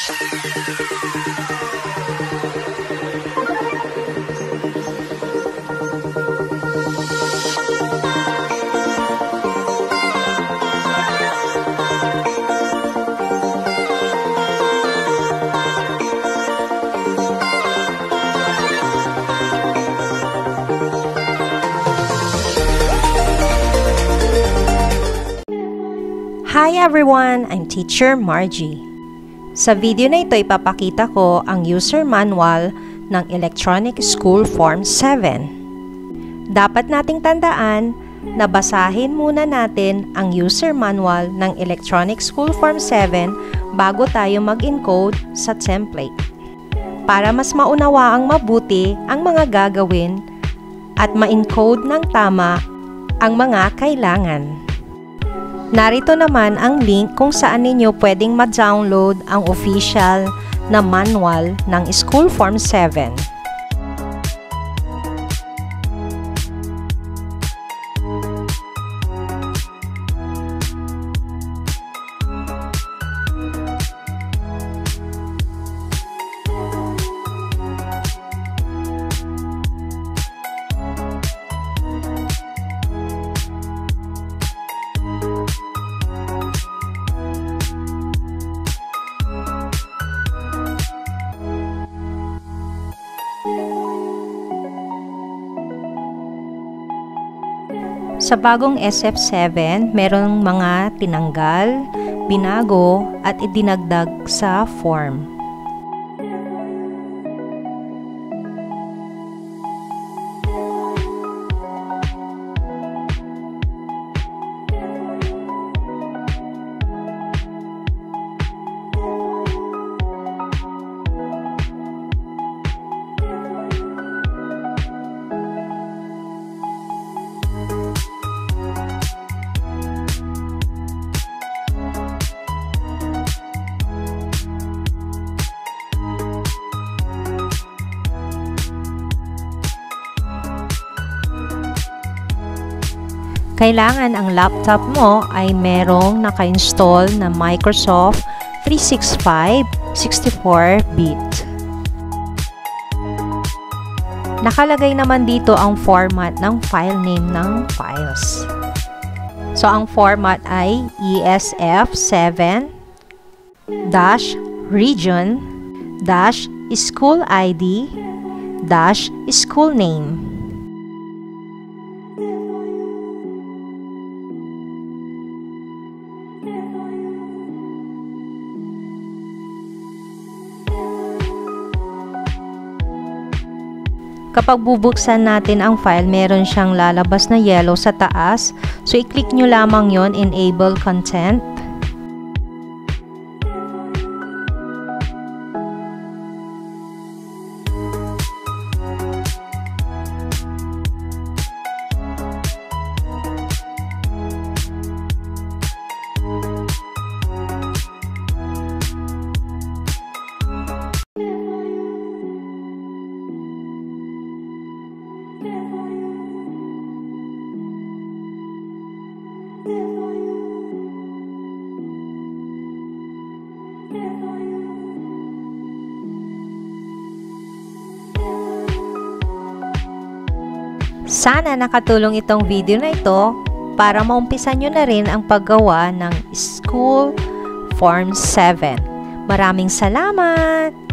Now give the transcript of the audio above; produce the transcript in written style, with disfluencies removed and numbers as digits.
Hi everyone! I'm Teacher Margie. Sa video na ito, ipapakita ko ang user manual ng Electronic School Form 7. Dapat nating tandaan na basahin muna natin ang user manual ng Electronic School Form 7 bago tayo mag-encode sa template. Para mas maunawaang mabuti ang mga gagawin at ma-encode ng tama ang mga kailangan. Narito naman ang link kung saan ninyo pwedeng ma-download ang official na manual ng School Form 7. Sa bagong SF7, merong mga tinanggal, binago, at idinagdag sa form. Kailangan ang laptop mo ay merong naka-install na Microsoft 365 64-bit. Nakalagay naman dito ang format ng file name ng files. So, ang format ay ESF7-region-schoolid-schoolname. Kapag bubuksan natin ang file, meron siyang lalabas na yellow sa taas. So, i-click nyo lamang yon, Enable Content. Sana nakatulong itong video na ito para maumpisan nyo na rin ang paggawa ng School Form 7. Maraming salamat!